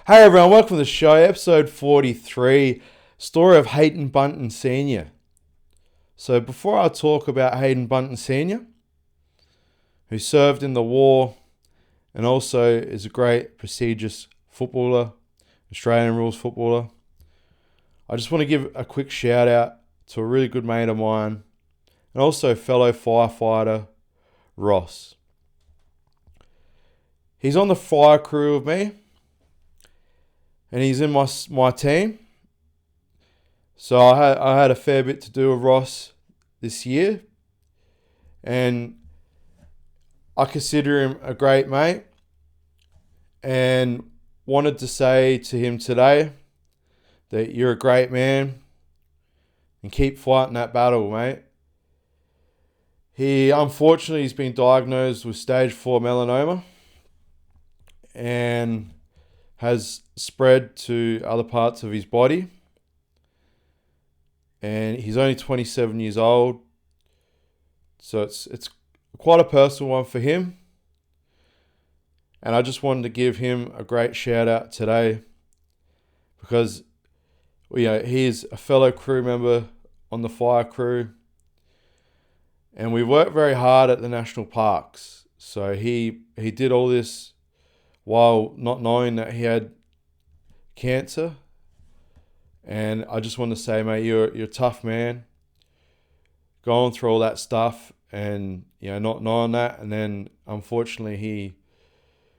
Hey everyone, welcome to the show, episode 43, story of Haydn Bunton Sr. So before I talk about Haydn Bunton Sr., who served in the war and also is a great, prestigious footballer, Australian rules footballer, I just want to give a quick shout out to a really good mate of mine and also fellow firefighter, Ross. He's on the fire crew with me, and he's in my team. So I had a fair bit to do with Ross this year. And I consider him a great mate. And wanted to say to him today that you're a great man. And keep fighting that battle, mate. Unfortunately, he's been diagnosed with stage 4 melanoma. And has spread to other parts of his body. And he's only 27 years old. So it's quite a personal one for him. And I just wanted to give him a great shout out today because he's a fellow crew member on the fire crew. And we worked very hard at the national parks. So he did all this while not knowing that he had cancer. And I just want to say, mate, you're a tough man. Going through all that stuff and, not knowing that. And then, unfortunately, he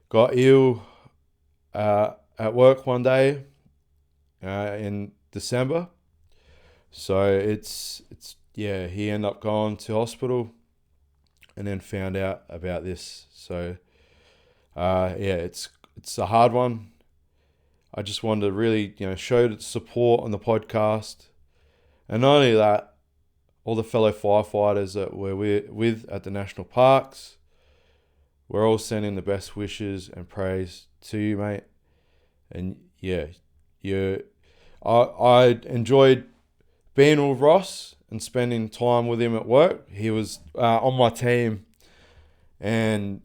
got ill at work one day in December. So he ended up going to hospital and then found out about this. So it's a hard one. I just wanted to really, show the support on the podcast. And not only that, all the fellow firefighters that we're with at the national parks, we're all sending the best wishes and praise to you, mate. And I enjoyed being with Ross and spending time with him at work. He was on my team, and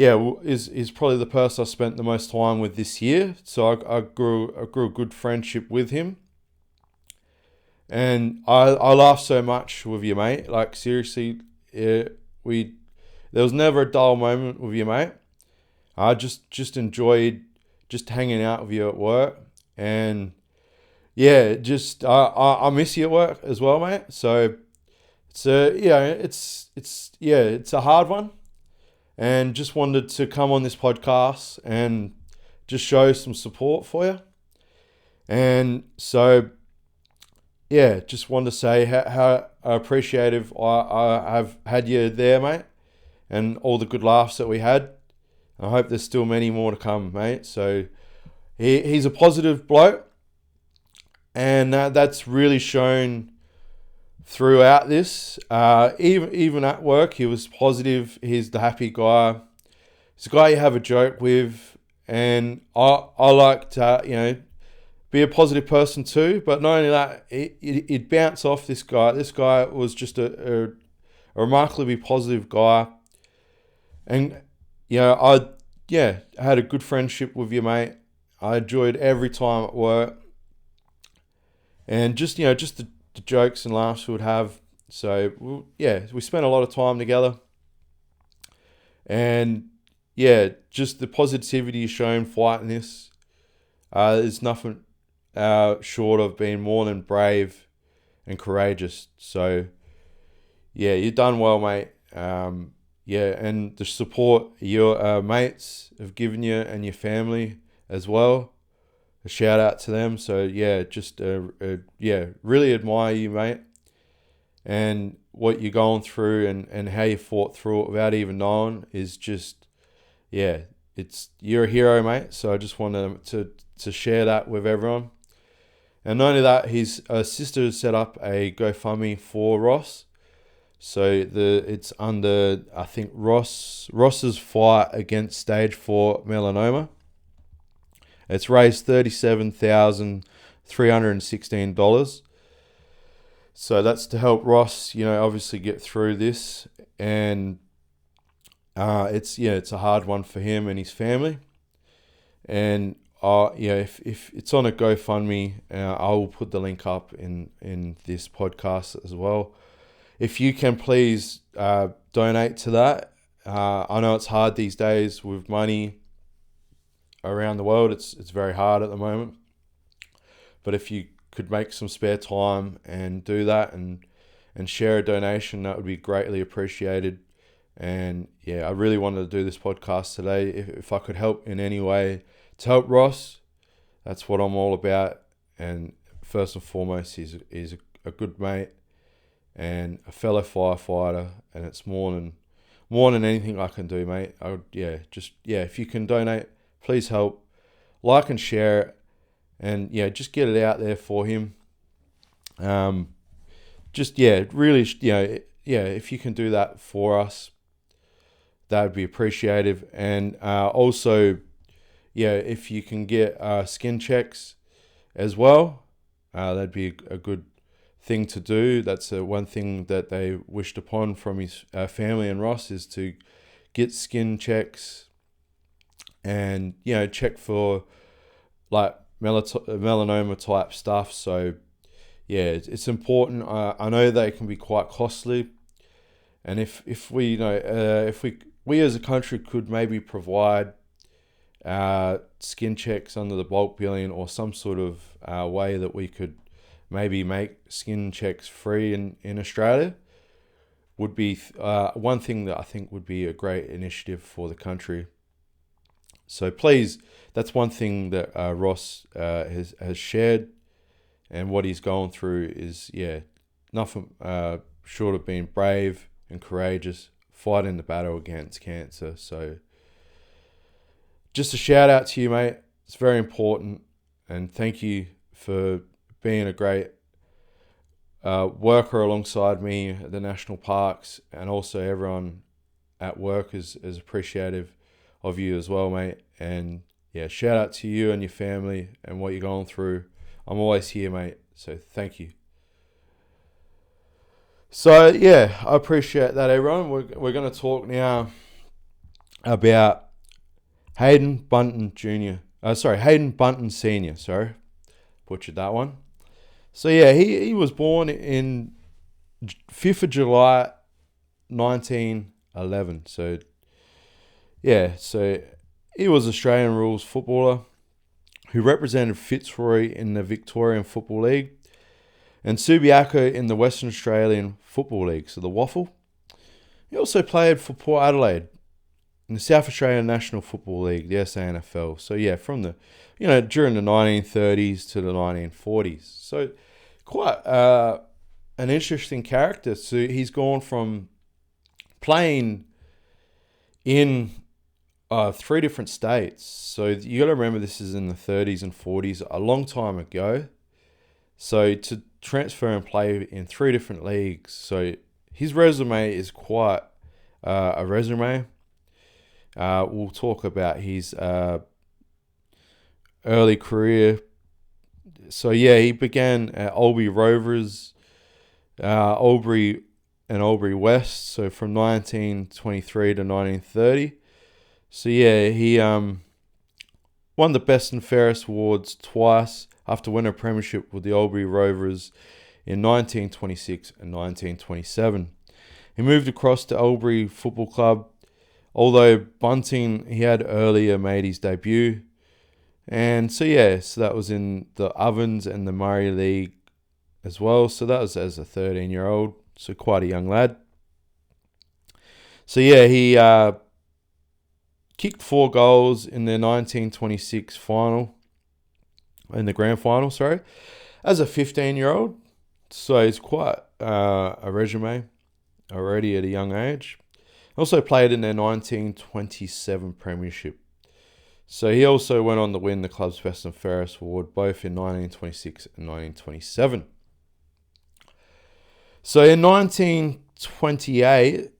is probably the person I spent the most time with this year. So I grew a good friendship with him. And I laughed so much with you, mate. Like, seriously, there was never a dull moment with you, mate. I just enjoyed just hanging out with you at work. And I miss you at work as well, mate. So it's a hard one. And just wanted to come on this podcast and just show some support for you. And so, just wanted to say how appreciative I have had you there, mate. And all the good laughs that we had. I hope there's still many more to come, mate. So, he's a positive bloke. And that's really shown throughout this, even at work, he was positive. He's the happy guy. He's a guy you have a joke with, and I like to, be a positive person too. But not only that, it bounce off this guy. This guy was just a remarkably positive guy, and I had a good friendship with you, mate. I enjoyed every time at work, and just the jokes and laughs we would have. So we spent a lot of time together, and just the positivity you've shown fighting this is nothing short of being more than brave and courageous. So you've done well, mate. And the support your mates have given you and your family as well, a shout out to them. So really admire you, mate, and what you're going through and how you fought through it without even knowing is just, you're a hero, mate. So I just wanted to share that with everyone. And not only that, his sister has set up a GoFundMe for Ross. So it's under, I think, Ross's fight against stage 4 melanoma. It's raised $37,316. So that's to help Ross, obviously get through this. And it's a hard one for him and his family. And if it's on a GoFundMe, I will put the link up in this podcast as well. If you can please donate to that. I know it's hard these days with money around the world. It's very hard at the moment. But if you could make some spare time and do that and share a donation, that would be greatly appreciated. And yeah, I really wanted to do this podcast today. If I could help in any way to help Ross, that's what I'm all about. And first and foremost, he's a good mate and a fellow firefighter, and it's more than anything I can do, mate. If you can donate, please help, like and share it, and just get it out there for him. If you can do that for us, that would be appreciated. And also, if you can get skin checks as well, that'd be a good thing to do. That's one thing that they wished upon from his family and Ross, is to get skin checks and check for like melanoma type stuff. So it's important. I know they can be quite costly, and if we as a country could maybe provide skin checks under the bulk billing, or some sort of way that we could maybe make skin checks free in Australia, would be one thing that I think would be a great initiative for the country. So please, that's one thing that Ross has shared, and what he's going through is nothing short of being brave and courageous, fighting the battle against cancer. So just a shout out to you, mate. It's very important, and thank you for being a great worker alongside me at the national parks, and also everyone at work is appreciative of you as well, mate. And shout out to you and your family and what you're going through. I'm always here, mate. So thank you. So I appreciate that, everyone. We're going to talk now about Haydn Bunton Sr. Sorry, butchered that one. So he was born in 5th of July, 1911. So he was Australian rules footballer who represented Fitzroy in the Victorian Football League and Subiaco in the Western Australian Football League, so the Waffle. He also played for Port Adelaide in the South Australian National Football League, the SANFL. So from the, during the 1930s to the 1940s. So quite an interesting character. So he's gone from playing in 3 different states. So you got to remember, this is in the 30s and 40s, a long time ago. So to transfer and play in 3 different leagues. So his resume is quite a resume. We'll talk about his early career. So he began at Albury Rovers, Albury and Albury West. So from 1923 to 1930. So he won the Best and Fairest awards twice after winning a premiership with the Albury Rovers in 1926 and 1927. He moved across to Albury Football Club, although Bunting, he had earlier made his debut. And so that was in the Ovens and the Murray League as well. So that was as a 13-year-old, so quite a young lad. So he kicked 4 goals in the 1926 final, in the grand final, as a 15-year-old. So he's quite a resume already at a young age. Also played in their 1927 premiership. So he also went on to win the club's Best and Fairest award, both in 1926 and 1927. So in 1928,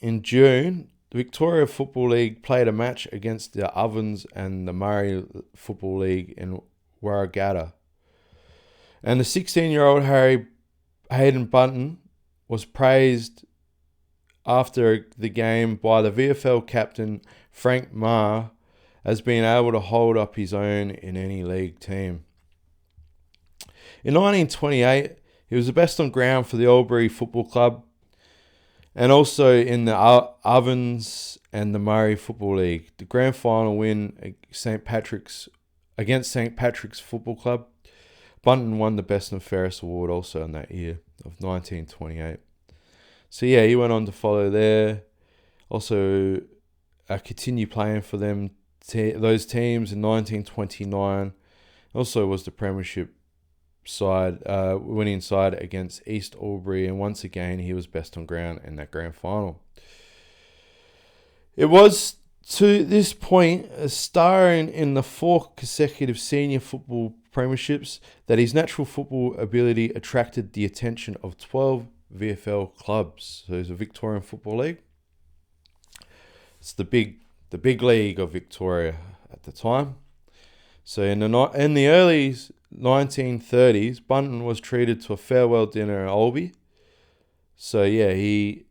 in June, the Victoria Football League played a match against the Ovens and the Murray Football League in Warragata. And the 16-year-old Haydn Bunton was praised after the game by the VFL captain Frank Marr as being able to hold up his own in any league team. In 1928, he was the best on ground for the Albury Football Club and also in the Ovens and the Murray Football League. The grand final win against St. Patrick's Football Club, Bunton won the Best and Fairest award also in that year of 1928. So yeah, he went on to follow there. Also, continue playing for them those teams in 1929. Also was the premiership side, winning side against East Albury, and once again he was best on ground in that grand final. It was to this point, starring in the 4 consecutive senior football premierships, that his natural football ability attracted the attention of 12 VFL clubs. So it's a Victorian Football League. It's the big league of Victoria at the time. So in the early 1930s, Bunton was treated to a farewell dinner at Alby. So yeah, he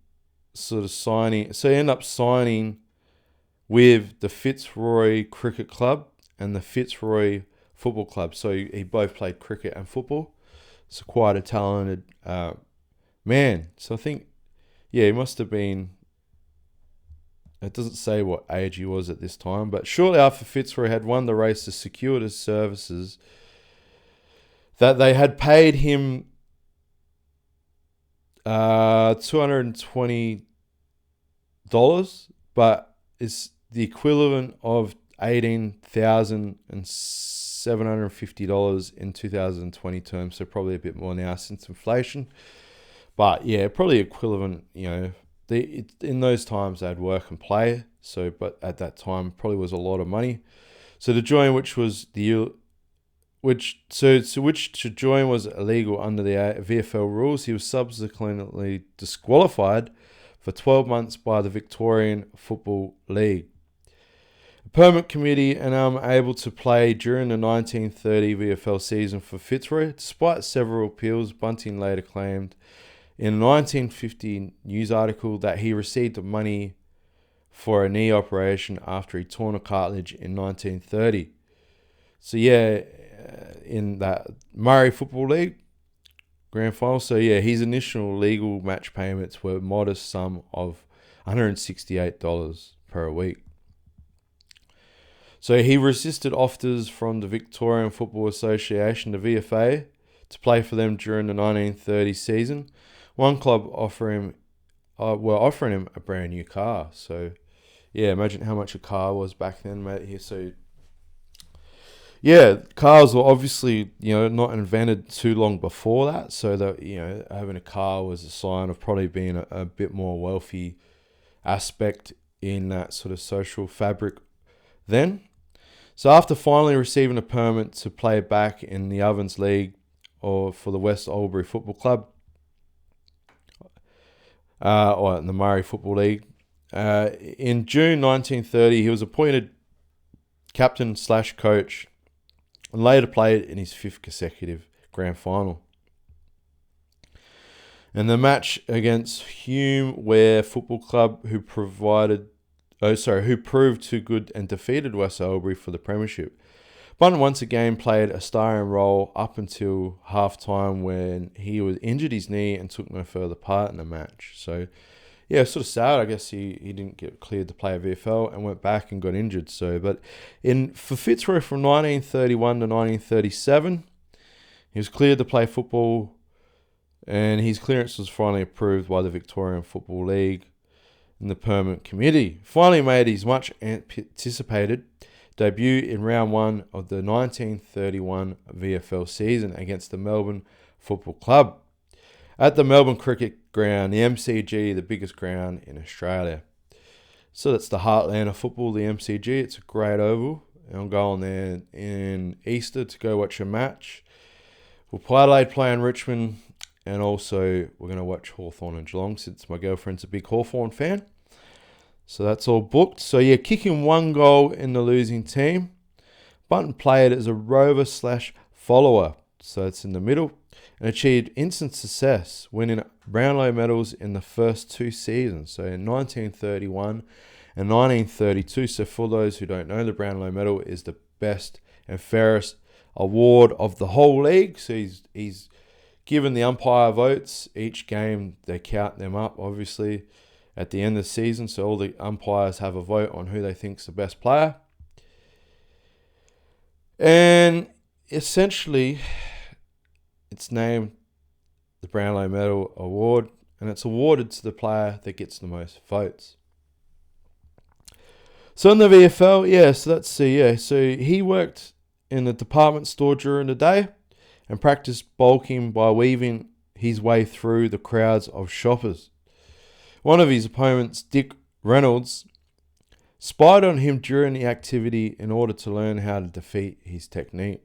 ended up signing with the Fitzroy Cricket Club and the Fitzroy Football Club. So he both played cricket and football. So quite a talented man. So I think, yeah, he must have been, it doesn't say what age he was at this time, but shortly after Fitzroy had won the race to secure his services, that they had paid him $220, but it's the equivalent of $18,750 in 2020 terms, so probably a bit more now since inflation. But yeah, probably equivalent, in those times they had work and play, but at that time probably was a lot of money. So to join which to join was illegal under the VFL rules. He was subsequently disqualified for 12 months by the Victorian Football League. The permit committee and able to play during the 1930 VFL season for Fitzroy. Despite several appeals, Bunting later claimed in a 1950 news article that he received money for a knee operation after he torn a cartilage in 1930. So yeah, in that Murray Football League grand final. So yeah, his initial legal match payments were a modest sum of $168 per week. So he resisted offers from the Victorian Football Association, the VFA, to play for them during the 1930 season. One club were offering him a brand new car. So yeah, imagine how much a car was back then, mate. So yeah, cars were obviously, not invented too long before that. So that, having a car was a sign of probably being a bit more wealthy aspect in that sort of social fabric then. So after finally receiving a permit to play back in the Ovens League or for the West Albury Football Club, or in the Murray Football League, in June 1930, he was appointed captain/coach and later played in his 5th consecutive grand final. And the match against Hume Ware Football Club, who proved too good and defeated West Albury for the premiership. Bunton once again played a starring role up until half-time when he was injured his knee and took no further part in the match. So yeah, sort of sad. I guess he didn't get cleared to play a VFL and went back and got injured. So, but for Fitzroy from 1931 to 1937, he was cleared to play football, and his clearance was finally approved by the Victorian Football League and the permanent committee. Finally made his much anticipated debut in round 1 of the 1931 VFL season against the Melbourne Football Club at the Melbourne Cricket Ground, the MCG, the biggest ground in Australia. So that's the heartland of football, the MCG. It's a great oval. And I'll go on there in Easter to go watch a match. We'll play Adelaide playing Richmond, and also we're going to watch Hawthorn and Geelong since my girlfriend's a big Hawthorn fan. So that's all booked. So yeah, kicking 1 goal in the losing team. Bunton played as a rover/follower, so it's in the middle, and achieved instant success, winning Brownlow medals in the first 2 seasons, so in 1931 and 1932. So for those who don't know, the Brownlow medal is the best and fairest award of the whole league. So he's given the umpire votes each game. They count them up, obviously, at the end of the season. So all the umpires have a vote on who they think's the best player. And essentially, it's named the Brownlow Medal Award, and it's awarded to the player that gets the most votes. So in the VFL, so let's see, so he worked in the department store during the day and practiced bulking by weaving his way through the crowds of shoppers. One of his opponents, Dick Reynolds, spied on him during the activity in order to learn how to defeat his technique.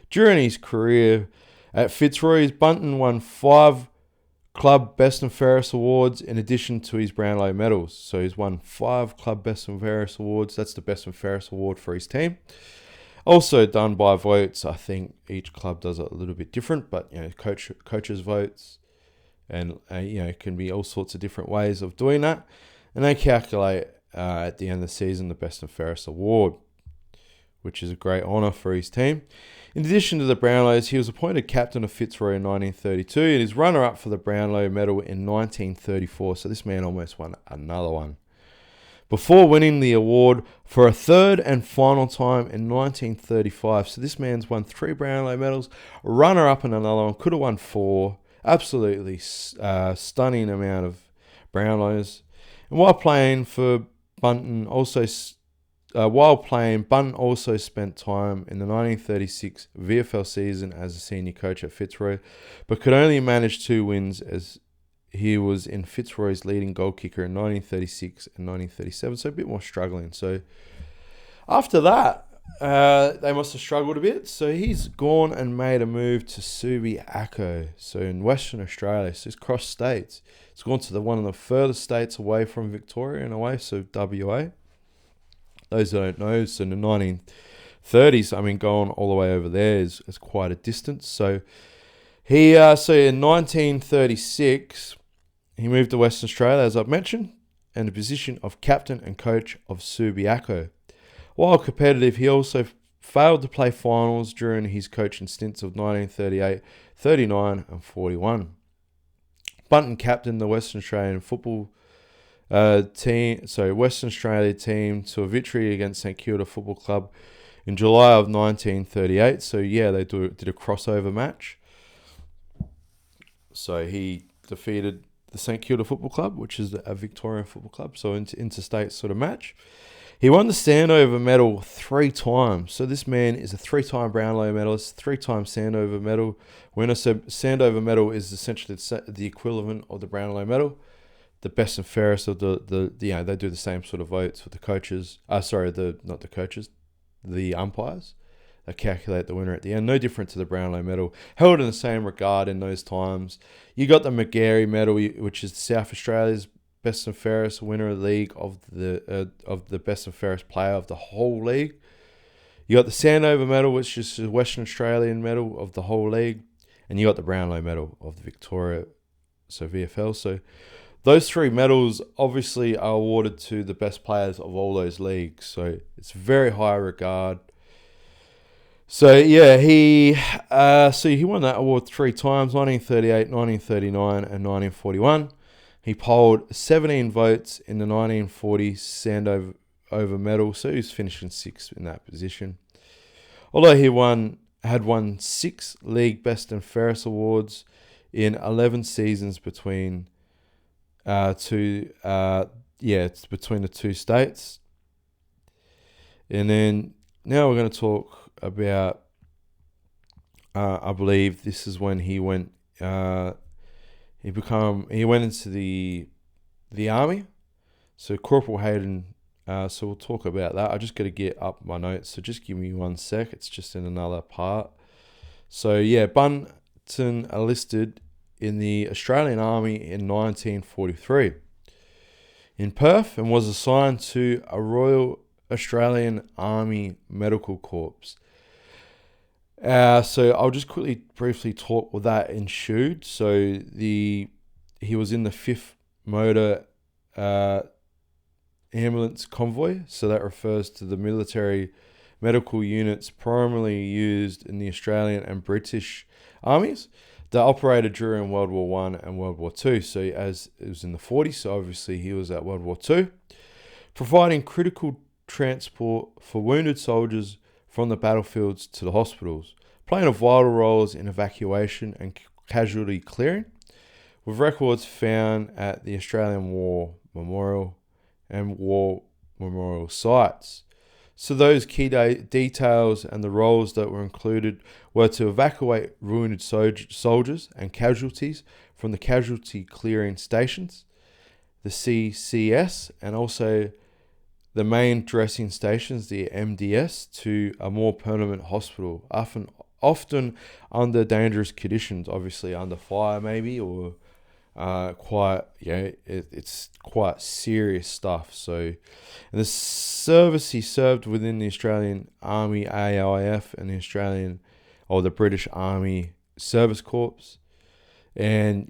During his career at Fitzroy's, Bunton won 5 club best and fairest awards in addition to his Brownlow medals. So he's won 5 club best and fairest awards. That's the best and fairest award for his team. Also done by votes. I think each club does it a little bit different, but coaches votes, and it can be all sorts of different ways of doing that. And they calculate at the end of the season the best and fairest award, which is a great honour for his team. In addition to the Brownlows, he was appointed captain of Fitzroy in 1932 and is runner-up for the Brownlow medal in 1934. So this man almost won another one, before winning the award for a third and final time in 1935. So this man's won 3 Brownlow medals, runner-up in another one, could have won 4. Absolutely stunning amount of Brownlows. And while playing, Bunton also spent time in the 1936 VFL season as a senior coach at Fitzroy, but could only manage 2 wins as he was in Fitzroy's leading goal kicker in 1936 and 1937, so a bit more struggling. So after that, they must have struggled a bit. So he's gone and made a move to Subiaco, so in Western Australia. So he's crossed states. He's gone to one of the furthest states away from Victoria in a way, so WA. Those who don't know, so in the 1930s, going all the way over there is quite a distance. So in 1936, he moved to Western Australia, as I've mentioned, and the position of captain and coach of Subiaco. While competitive, he also failed to play finals during his coaching stints of 1938, 39 and 41. Bunton captained the Western Australian Western Australia team to a victory against St Kilda Football Club in July of 1938. So they did a crossover match. So he defeated the St Kilda Football Club, which is a Victorian football club, so interstate sort of match. He won the Sandover medal 3 times. So this man is a 3-time Brownlow medalist, 3-time Sandover medal winner. So Sandover medal is essentially the equivalent of the Brownlow medal. The best and fairest of they do the same sort of votes with the coaches. The umpires. They calculate the winner at the end. No different to the Brownlow medal. Held in the same regard in those times. You got the McGarry medal, which is South Australia's best and fairest winner of the league of the best and fairest player of the whole league. You got the Sandover medal, which is the Western Australian medal of the whole league, and you got the Brownlow medal of the Victoria, so VFL. So those 3 medals obviously are awarded to the best players of all those leagues. So it's very high regard. So he won that award 3 times: 1938, 1939, and 1941. He polled 17 votes in the 1940 Sandover medal, so he's finishing 6th in that position. Although he had won 6 league best and fairest awards in 11 seasons between between the 2 states. And then now we're going to talk about, I believe this is when he went. He went into the army. So Corporal Haydn. So we'll talk about that. I just got to get up my notes. So just give me 1 sec. It's just in another part. So Bunton enlisted in the Australian Army in 1943 in Perth and was assigned to a Royal Australian Army Medical Corps. So I'll just briefly talk what that ensued. So he was in the 5th Motor ambulance convoy. So that refers to the military medical units primarily used in the Australian and British armies that operated during World War One and World War Two. So as it was in the 40s, so obviously he was at World War Two, providing critical transport for wounded soldiers from the battlefields to the hospitals, playing a vital role in evacuation and casualty clearing, with records found at the Australian War Memorial and War Memorial sites. So those key details and the roles that were included were to evacuate wounded soldiers and casualties from the casualty clearing stations, the CCS, and also the main dressing stations, the MDS, to a more permanent hospital, often under dangerous conditions, obviously under fire maybe, or it's quite serious stuff. So, and the service he served within the Australian Army AIF and the British Army Service Corps, and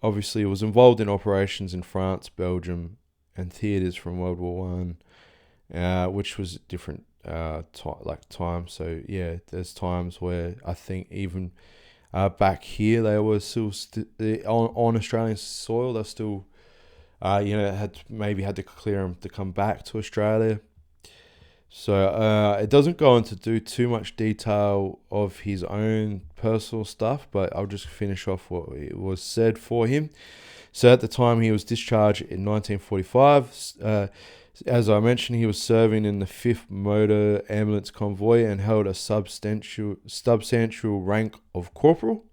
obviously it was involved in operations in France, Belgium, and theatres from World War One, which was different time. So yeah, there's times where I think even back here they were still on Australian soil. They're still, had to clear them to come back to Australia. So it doesn't go into do too much detail of his own personal stuff, but I'll just finish off what was said for him. So at the time he was discharged in 1945. As I mentioned, he was serving in the 5th Motor Ambulance Convoy and held a substantial rank of corporal.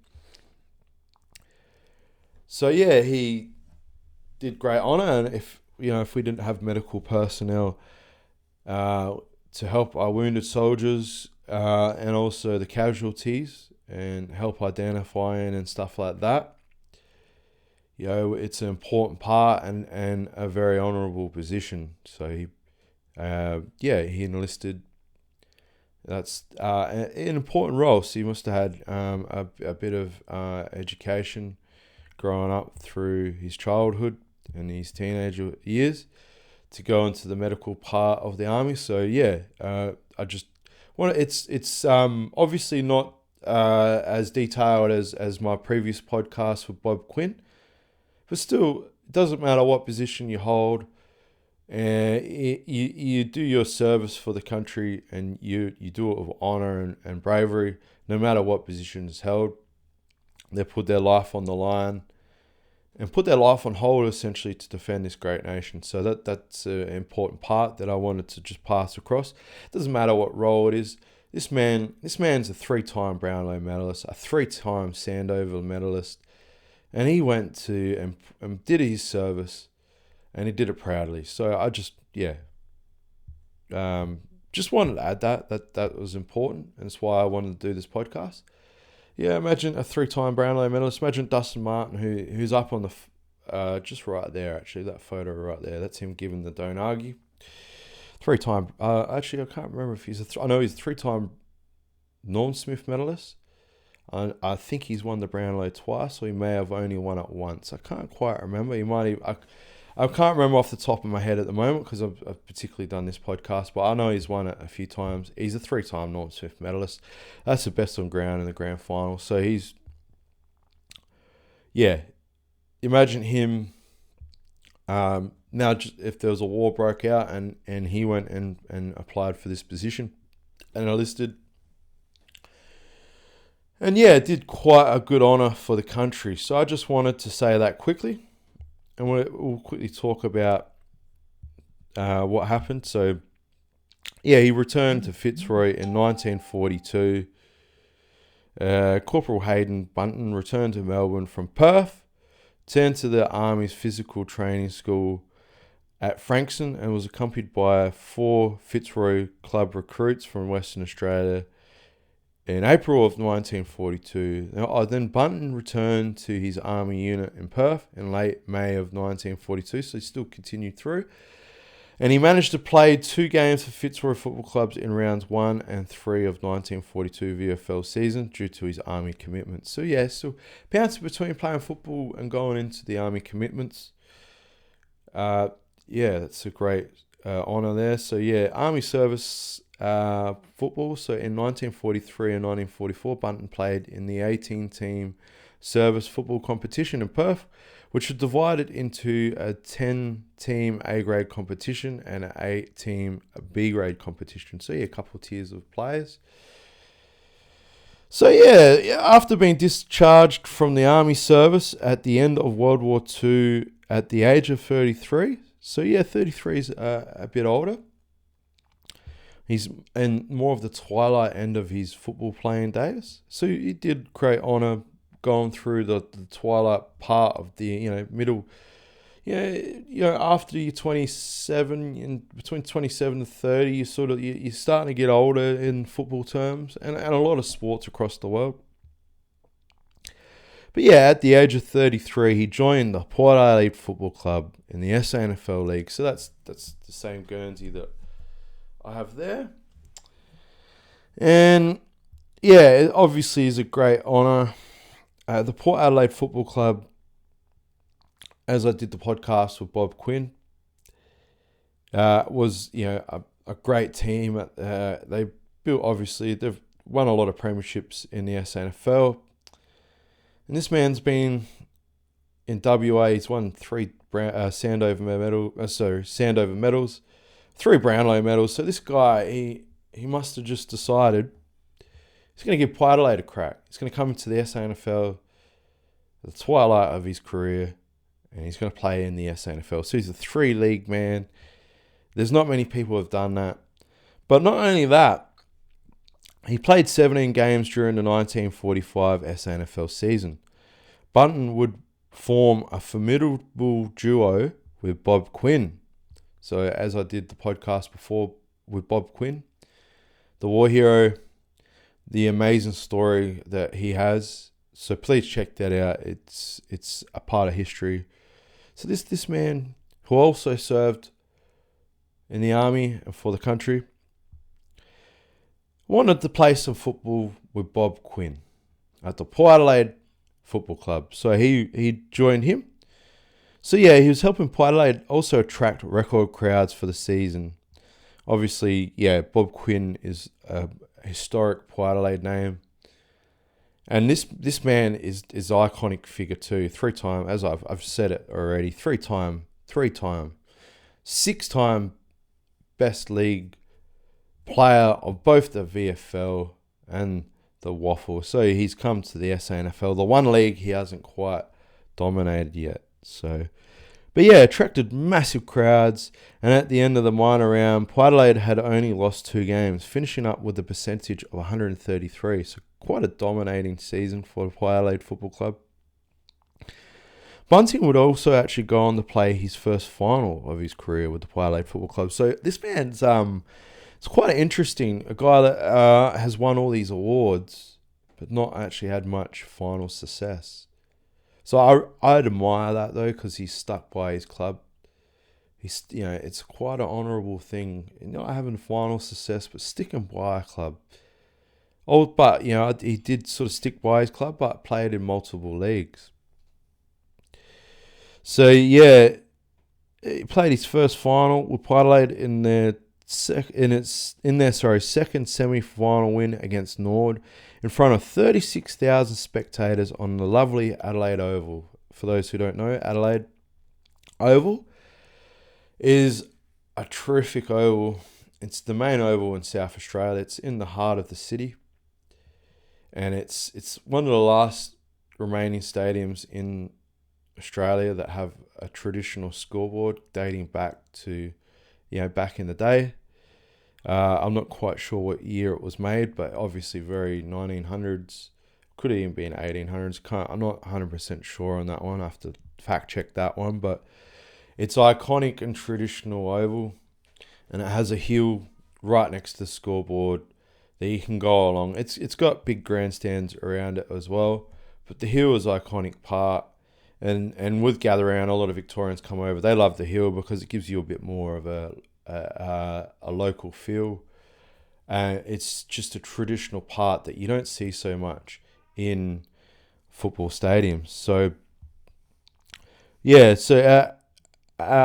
So yeah, he did great honour, and if we didn't have medical personnel to help our wounded soldiers and also the casualties and help identifying and stuff like that, it's an important part and a very honourable position. So he enlisted. That's an important role. So he must have had a bit of education growing up through his childhood and his teenager years to go into the medical part of the army. So I just want it's obviously not as detailed as my previous podcast with Bob Quinn. But still, it doesn't matter what position you hold. You do your service for the country, and you do it with honour and bravery, no matter what position is held. They put their life on the line and put their life on hold, essentially, to defend this great nation. So that's an important part that I wanted to just pass across. It doesn't matter what role it is. This man's a 3-time Brownlow medalist, a 3-time Sandover medalist. And he went to and did his service, and he did it proudly. So I just wanted to add that was important, and that's why I wanted to do this podcast. Yeah, imagine a 3-time Brownlow medalist. Imagine Dustin Martin, who's up on the just right there. Actually, that photo right there. That's him giving the don't argue. 3-time. Actually, I can't remember if he's I know he's a 3-time Norm Smith medalist. I think he's won the Brownlow twice, or he may have only won it once. I can't quite remember. He might have, I can't remember off the top of my head at the moment because I've particularly done this podcast, but I know he's won it a few times. He's a 3-time Norm Smith medalist. That's the best on ground in the grand final. So he's, imagine him now just if there was a war broke out and he went and applied for this position and enlisted. And did quite a good honour for the country. So I just wanted to say that quickly. And we'll quickly talk about what happened. So, he returned to Fitzroy in 1942. Corporal Haydn Bunton returned to Melbourne from Perth, turned to the Army's physical training school at Frankston, and was accompanied by 4 Fitzroy Club recruits from Western Australia. In April of 1942, then Bunton returned to his army unit in Perth in late May of 1942, so he still continued through. And he managed to play 2 games for Fitzroy Football Clubs in rounds 1 and 3 of 1942 VFL season due to his army commitments. So still bouncing between playing football and going into the army commitments. yeah, that's a great honour there. So yeah, Army Service football. So in 1943 and 1944, Bunton played in the 18-team service football competition in Perth, which was divided into a 10-team A-grade competition and an 8-team B-grade competition. So yeah, a couple of tiers of players. So yeah, after being discharged from the Army service at the end of World War II at the age of 33, so yeah, 33 is a bit older. He's in more of the twilight end of his football playing days. So he did great honour going through the twilight part of the middle. After you're 27, in between 27 and 30, you're starting to get older in football terms, and a lot of sports across the world. But yeah, at the age of 33, he joined the Port Adelaide Football Club in the SANFL League. So that's the same Guernsey that I have there. And yeah, it obviously is a great honour. The Port Adelaide Football Club, as I did the podcast with Bob Quinn, was a great team. They've won a lot of premierships in the SANFL. And this man's been in WA. He's won 3 Sandover medals, 3 Brownlow medals. So this guy, he must have just decided he's going to give Port Adelaide a crack. He's going to come into the SANFL at the twilight of his career, and he's going to play in the SANFL. So he's a 3-league man. There's not many people who have done that. But not only that, he played 17 games during the 1945 SANFL season. Bunton would form a formidable duo with Bob Quinn. So as I did the podcast before with Bob Quinn, the war hero, the amazing story that he has. So please check that out. It's a part of history. So this man, who also served in the army and for the country, wanted to play some football with Bob Quinn at the Port Adelaide Football Club. So he joined him. So yeah, he was helping Port Adelaide also attract record crowds for the season. Obviously, yeah, Bob Quinn is a historic Port Adelaide name. And this man is iconic figure too. 3-time, as I've said it already, 3-time, 6-time best league player of both the VFL and the Waffle. So he's come to the SANFL, the one league he hasn't quite dominated yet. So, but yeah, attracted massive crowds. And at the end of the minor round, Port Adelaide had only lost 2 games, finishing up with a percentage of 133. So quite a dominating season for the Port Adelaide Football Club. Bunting would also actually go on to play his first final of his career with the Port Adelaide Football Club. So this man's it's quite interesting. A guy that has won all these awards, but not actually had much final success. So I admire that though, because he's stuck by his club. It's quite an honourable thing. Not having final success, but sticking by a club. Oh, but he did sort of stick by his club, but played in multiple leagues. So yeah, he played his first final with Port Adelaide in their second semi-final win against Nord in front of 36,000 spectators on the lovely Adelaide Oval. For those who don't know, Adelaide Oval is a terrific oval. It's the main oval in South Australia. It's in the heart of the city, and it's one of the last remaining stadiums in Australia that have a traditional scoreboard dating back to, back in the day. I'm not quite sure what year it was made, but obviously very 1900s, could even be in 1800s. I'm not 100% sure on that one. I have to fact check that one, but it's iconic and traditional oval, and it has a hill right next to the scoreboard that you can go along. It's got big grandstands around it as well, but the hill is an iconic part. And with Gather Round, a lot of Victorians come over. They love the hill because it gives you a bit more of a local feel. It's just a traditional part that you don't see so much in football stadiums. So yeah,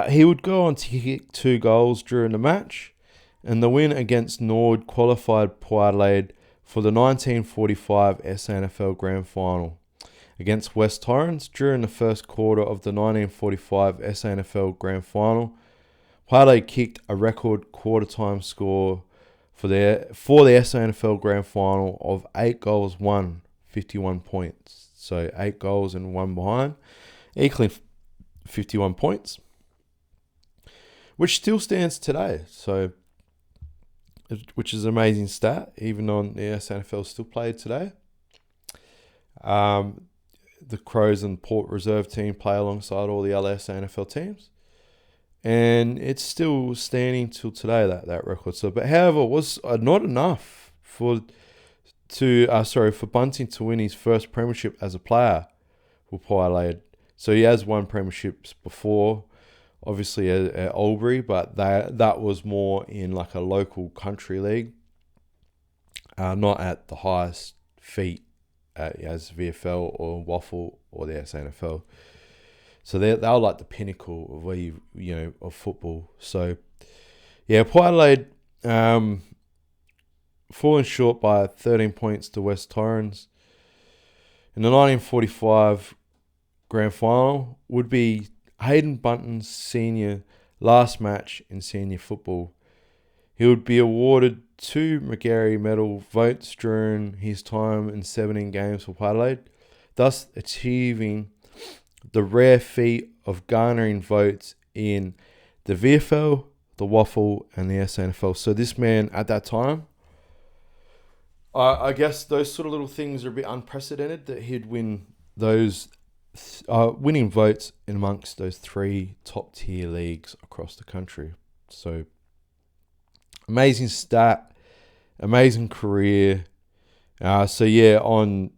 He would go on to kick 2 goals during the match, and the win against Nord qualified Port Adelaide for the 1945 SANFL Grand Final against West Torrens. During the first quarter of the 1945 SANFL Grand Final, Port Adelaide kicked a record quarter-time score for the SANFL Grand Final of 8 goals won, 51 points. So 8 goals and 1 behind, equaling 51 points, which still stands today. So, which is an amazing stat, even on the SANFL still played today. The Crows and Port Reserve team play alongside all the other SANFL teams, and it's still standing till today, that record. So, but however, it was not enough for Bunting to win his first premiership as a player for Port Adelaide. So he has won premierships before, obviously at Albury, but that was more in like a local country league, not at the highest feat as VFL or Waffle or the SANFL. So they were like the pinnacle of where of football. So yeah, Port Adelaide falling short by 13 points to West Torrens in the 1945 Grand Final would be Haydn Bunton Sr. last match in senior football. He would be awarded 2 McGarry Medal votes during his time in 17 games for Port Adelaide, thus achieving the rare feat of garnering votes in the VFL, the Waffle, and the SANFL. So this man at that time, I guess those sort of little things are a bit unprecedented that he'd win those winning votes in amongst those 3 top tier leagues across the country. So amazing stat, amazing career. On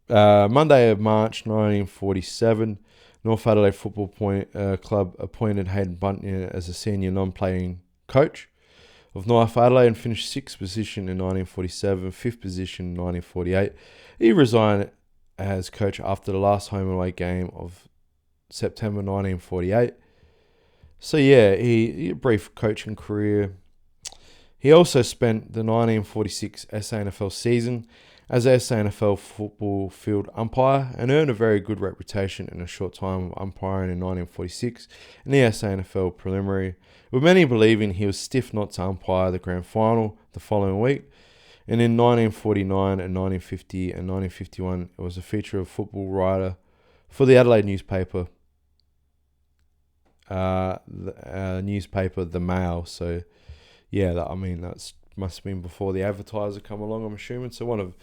Monday of March 1947, North Adelaide Football Club appointed Haydn Bunton as a senior non-playing coach of North Adelaide and finished 6th position in 1947, 5th position in 1948. He resigned as coach after the last home and away game of September 1948. So yeah, he a brief coaching career. He also spent the 1946 SANFL season as a SANFL football field umpire and earned a very good reputation in a short time of umpiring in 1946 in the SANFL preliminary, with many believing he was stiff not to umpire the grand final the following week. And in 1949 and 1950 and 1951, it was a feature of football writer for the Adelaide newspaper, The Mail. So, yeah, that must have been before the advertiser come along, I'm assuming. So kind of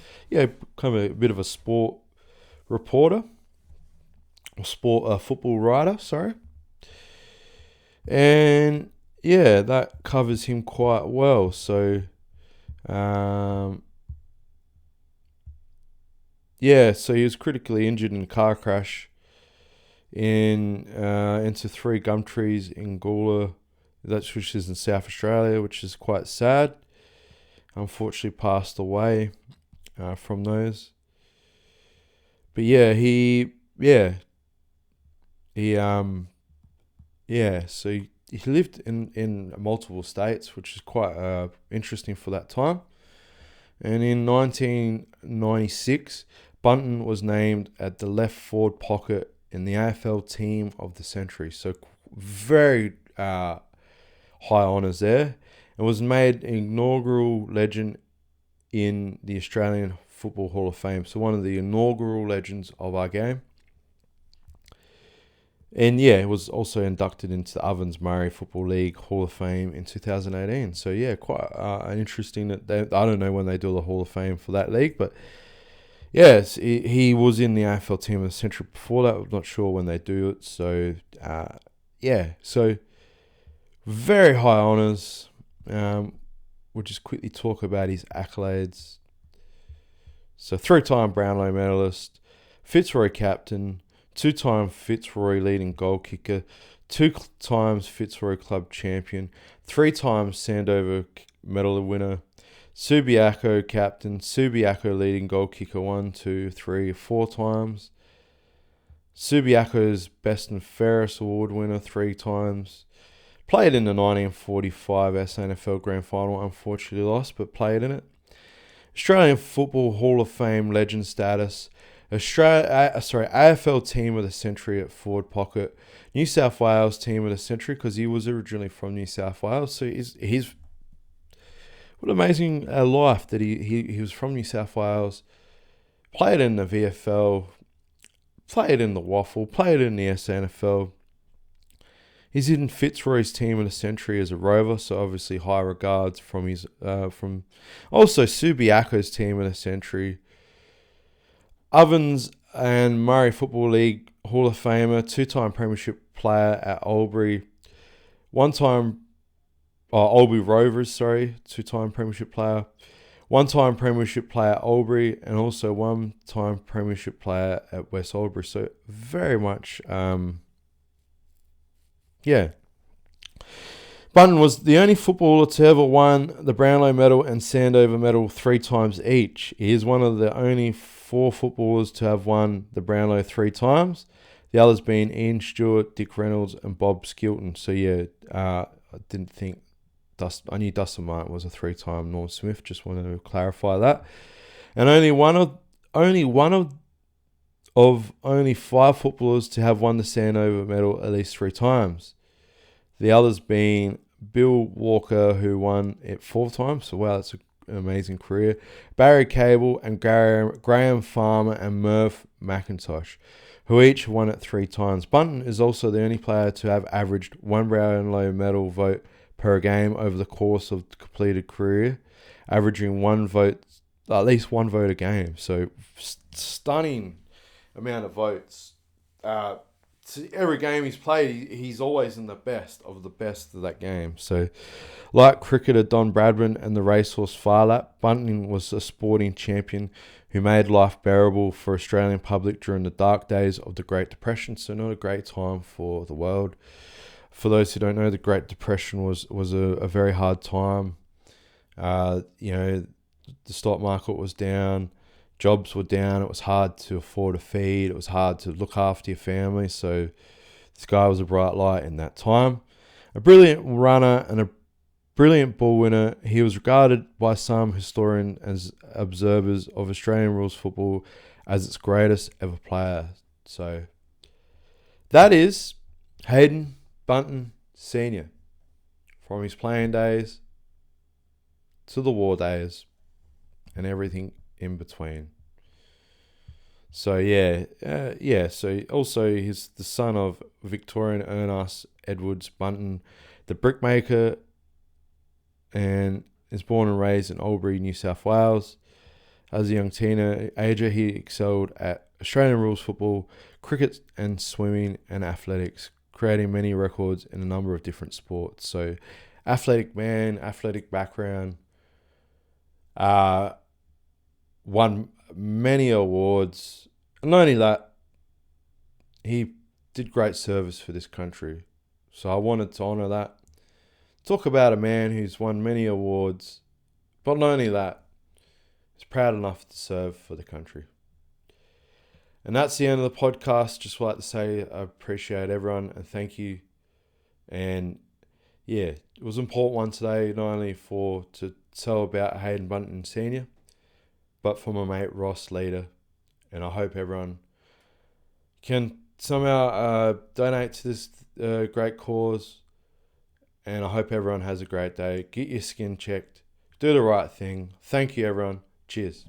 a bit of a sport reporter, or football writer, sorry. And yeah, that covers him quite well. So, so he was critically injured in a car crash into 3 gum trees in Gawler, which is in South Australia, which is quite sad. Unfortunately, passed away from those. But so he lived in multiple states, which is quite interesting for that time. And in 1996, Bunton was named at the left forward pocket in the AFL Team of the Century. So very high honours there. And was made an inaugural legend in the Australian Football Hall of Fame. So one of the inaugural legends of our game. And yeah, was also inducted into the Ovens-Murray Football League Hall of Fame in 2018. So yeah, quite interesting that I don't know when they do the Hall of Fame for that league, but yes, he was in the AFL Team of the Century before that. I'm not sure when they do it. So so very high honours. We'll just quickly talk about his accolades. So 3-time Brownlow medalist, Fitzroy captain, 2-time Fitzroy leading goal kicker, 2 times Fitzroy club champion, 3 times Sandover medal winner, Subiaco captain, Subiaco leading goal kicker 1, 2, 3, 4 times. Subiaco's Best and Fairest Award winner 3 times. Played in the 1945 SANFL Grand Final, unfortunately lost, but played in it. Australian Football Hall of Fame legend status. AFL Team of the Century at forward pocket. New South Wales Team of the Century, because he was originally from New South Wales. So he's what an amazing life that he was from New South Wales. Played in the VFL. Played in the Waffle. Played in the SANFL. He's in Fitzroy's Team of the Century as a rover, so obviously high regards from his from also Subiaco's Team of the Century. Ovens and Murray Football League Hall of Famer, 2-time Premiership player at Albury, Albury Rovers, 2-time Premiership player, 1-time Premiership player at Albury, and also 1-time Premiership player at West Albury. So very much, Bunton was the only footballer to ever won the Brownlow medal and Sandover medal 3 times each. He is one of the only 4 footballers to have won the Brownlow 3 times. The others being Ian Stewart, Dick Reynolds, and Bob Skilton. So I didn't think I knew Dustin Martin was a 3-time Norm Smith. Just wanted to clarify that. And only one of only 5 footballers to have won the Sandover medal at least 3 times. The others being Bill Walker, who won it 4 times. So, wow, that's an amazing career. Barry Cable and Graham Farmer and Merv McIntosh, who each won it 3 times. Bunton is also the only player to have averaged 1 Brownlow medal vote per game over the course of the completed career, averaging at least one vote a game. So, stunning amount of votes. Every game he's played, he's always in the best of that game. So, like cricketer Don Bradman and the racehorse Farlap, Bunton was a sporting champion who made life bearable for Australian public during the dark days of the Great Depression. So, not a great time for the world. For those who don't know, the Great Depression was a very hard time. The stock market was down. Jobs were down. It was hard to afford a feed. It was hard to look after your family. So this guy was a bright light in that time. A brilliant runner and a brilliant ball winner, he was regarded by some historians as observers of Australian rules football as its greatest ever player. So that is Haydn Bunton Sr. from his playing days to the war days and everything in between. So so also he's the son of Victorian Ernest Edwards Bunton, the brickmaker, and is born and raised in Albury, New South Wales. As a young teenager, he excelled at Australian rules football, cricket and swimming and athletics, creating many records in a number of different sports. So athletic man, athletic background, won many awards. And not only that, he did great service for this country. So I wanted to honour that. Talk about a man who's won many awards, but not only that, he's proud enough to serve for the country. And that's the end of the podcast. Just like to say I appreciate everyone and thank you. And yeah, it was an important one today, not only to tell about Haydn Bunton Sr., but for my mate Ross Leader. And I hope everyone can somehow donate to this great cause. And I hope everyone has a great day. Get your skin checked. Do the right thing. Thank you, everyone. Cheers.